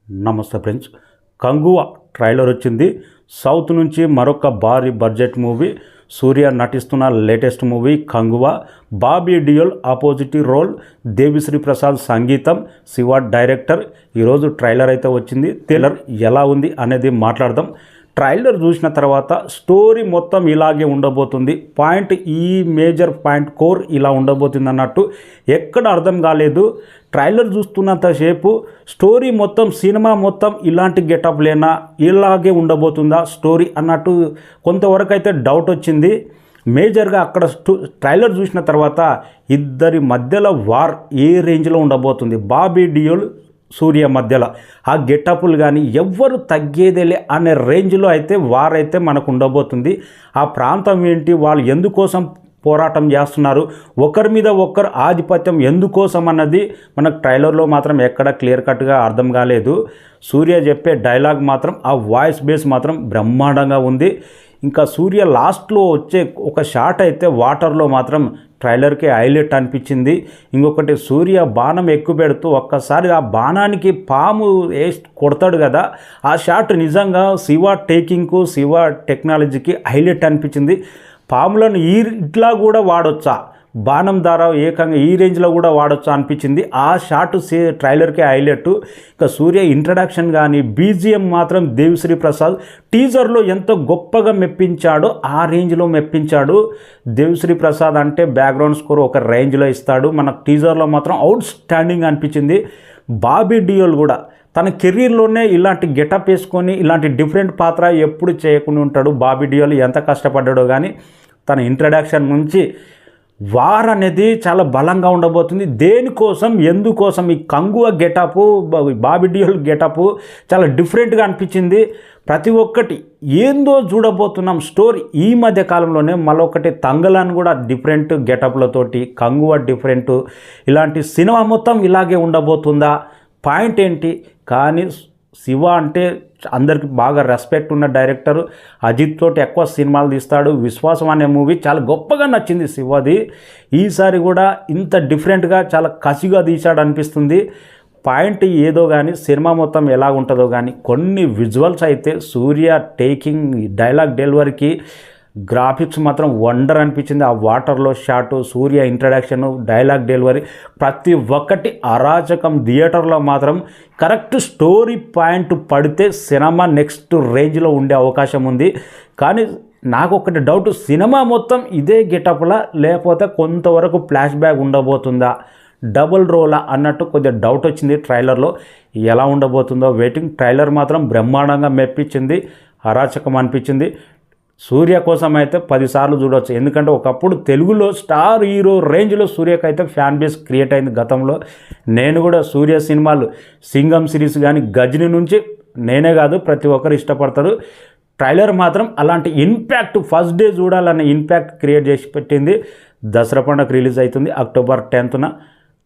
నమస్తే friends. Kanguva trailer వచ్చింది. South నుంచి మరొక భారీ బడ్జెట్ మూవీ. సూర్య నటిస్తున్న latest movie Kanguva. Bobby Deol opposite role, Devi Sri Prasad సంగీతం, శివ డైరెక్టర్. ఈరోజు ట్రైలర్ అయితే వచ్చింది. ట్రైలర్ ఎలా ఉంది అనేది మాట్లాడదాం. ట్రైలర్ చూసిన తర్వాత స్టోరీ మొత్తం ఇలాగే ఉండబోతుంది. పాయింట్ ఈ మేజర్ పాయింట్ కోర్ ఇలా ఉండబోతుంది అన్నట్టు ఎక్కడ అర్థం కాలేదు. ట్రైలర్ చూస్తున్నంతసేపు స్టోరీ మొత్తం సినిమా మొత్తం ఇలాంటి గెటప్లేనా, ఇలాగే ఉండబోతుందా స్టోరీ అన్నట్టు కొంతవరకు అయితే డౌట్ వచ్చింది. మేజర్గా అక్కడ ట్రైలర్ చూసిన తర్వాత ఇద్దరి మధ్యలో వార్ ఏ రేంజ్లో ఉండబోతుంది, బాబీ డియోల్ సూర్య మధ్యలో ఆ గెటప్లు కానీ ఎవ్వరు తగ్గేదేలే అనే రేంజ్లో అయితే వార్ అయితే మనకు ఉండబోతుంది. ఆ ప్రాంతం ఏంటి, వాళ్ళు ఎందుకోసం పోరాటం చేస్తున్నారు, ఒకరి మీద ఒకరు ఆధిపత్యం ఎందుకోసం అన్నది మనకు ట్రైలర్లో మాత్రం ఎక్కడ క్లియర్ కట్గా అర్థం కాలేదు. సూర్య చెప్పే డైలాగ్ మాత్రం ఆ వాయిస్ బేస్ మాత్రం బ్రహ్మాండంగా ఉంది. ఇంకా సూర్య లాస్ట్లో వచ్చే ఒక షాట్ అయితే వాటర్లో మాత్రం ట్రైలర్కి హైలైట్ అనిపించింది. ఇంకొకటి సూర్య బాణం ఎక్కుపెడుతూ ఒక్కసారి ఆ బాణానికి పాము వేసి కొడతాడు కదా, ఆ షాట్ నిజంగా శివ టేకింగ్కు శివ టెక్నాలజీకి హైలైట్ అనిపించింది. పాములను ఇట్లా కూడా వాడొచ్చా, బాణం ద్వారా ఏకంగా ఈ రేంజ్లో కూడా వాడొచ్చా అనిపించింది. ఆ షాట్ ట్రైలర్కే హైలైట్. ఇంకా సూర్య ఇంట్రడక్షన్ కానీ బీజిఎం మాత్రం దేవిశ్రీ ప్రసాద్ టీజర్లో ఎంతో గొప్పగా మెప్పించాడో ఆ రేంజ్లో మెప్పించాడు. దేవిశ్రీ ప్రసాద్ అంటే బ్యాక్గ్రౌండ్ స్కోర్ ఒక రేంజ్లో ఇస్తాడు. మన టీజర్లో మాత్రం అవుట్ స్టాండింగ్ అనిపించింది. బాబీ డియోల్ కూడా తన కెరీర్లోనే ఇలాంటి గెటప్ వేసుకొని ఇలాంటి డిఫరెంట్ పాత్ర ఎప్పుడు చేయకుండా ఉంటాడు. బాబీ డియోల్ ఎంత కష్టపడ్డాడో కానీ తన ఇంట్రడక్షన్ నుంచి వార్ అనేది చాలా బలంగా ఉండబోతుంది. దేనికోసం ఎందుకోసం ఈ కంగువ గెటప్, బాబీ డియోల్ గెటప్ చాలా డిఫరెంట్గా అనిపించింది. ప్రతి ఒక్కటి ఏందో చూడబోతున్నాం స్టోరీ. ఈ మధ్య కాలంలోనే మరొకటి తంగలాన్ కూడా డిఫరెంట్ గెటప్లతోటి, కంగువ డిఫరెంట్, ఇలాంటి సినిమా మొత్తం ఇలాగే ఉండబోతుందా, పాయింట్ ఏంటి? కానీ శివ అంటే అందరికి బాగా రెస్పెక్ట్ ఉన్న డైరెక్టర్. అజిత్ తోటి ఎక్కువ సినిమాలు తీస్తాడు. విశ్వాసం అనే మూవీ చాలా గొప్పగా నచ్చింది శివది. ఈసారి కూడా ఇంత డిఫరెంట్గా చాలా కసిగా తీశాడు అనిపిస్తుంది. పాయింట్ ఏదో కానీ సినిమా మొత్తం ఎలా ఉంటుందో కానీ కొన్ని విజువల్స్ అయితే సూర్య టేకింగ్, డైలాగ్ డెలివరీకి, గ్రాఫిక్స్ మాత్రం వండర్ అనిపించింది. ఆ వాటర్లో షాటు, సూర్య ఇంట్రడక్షన్, డైలాగ్ డెలివరీ ప్రతి ఒక్కటి అరాచకం. థియేటర్లో మాత్రం కరెక్ట్ స్టోరీ పాయింట్ పడితే సినిమా నెక్స్ట్ రేంజ్లో ఉండే అవకాశం ఉంది. కానీ నాకు ఒకటి డౌట్, సినిమా మొత్తం ఇదే గెటప్లా లేకపోతే కొంతవరకు ఫ్లాష్ బ్యాక్ ఉండబోతుందా, డబుల్ రోలా అన్నట్టు కొద్దిగా డౌట్ వచ్చింది ట్రైలర్లో. ఎలా ఉండబోతుందో వెయిటింగ్. ట్రైలర్ మాత్రం బ్రహ్మాండంగా మెప్పించింది, అరాచకం అనిపించింది. సూర్య కోసం అయితే 10 సార్లు చూడవచ్చు. ఎందుకంటే ఒకప్పుడు తెలుగులో స్టార్ హీరో రేంజ్లో సూర్యకైతే ఫ్యాన్ బేస్ క్రియేట్ అయింది గతంలో. నేను కూడా సూర్య సినిమాలు సింగం సిరీస్ కానీ గజని నుంచి నేనే కాదు ప్రతి ఒక్కరు ఇష్టపడతారు. ట్రైలర్ మాత్రం అలాంటి ఇంపాక్ట్, ఫస్ట్ డే చూడాలనే ఇంపాక్ట్ క్రియేట్ చేసి పెట్టింది. దసరా పండుగ రిలీజ్ అవుతుంది అక్టోబర్ 10న.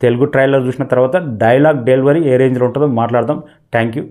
తెలుగు ట్రైలర్ చూసిన తర్వాత డైలాగ్ డెలివరీ ఏ రేంజ్లో ఉంటుందో మాట్లాడదాం. Thank you.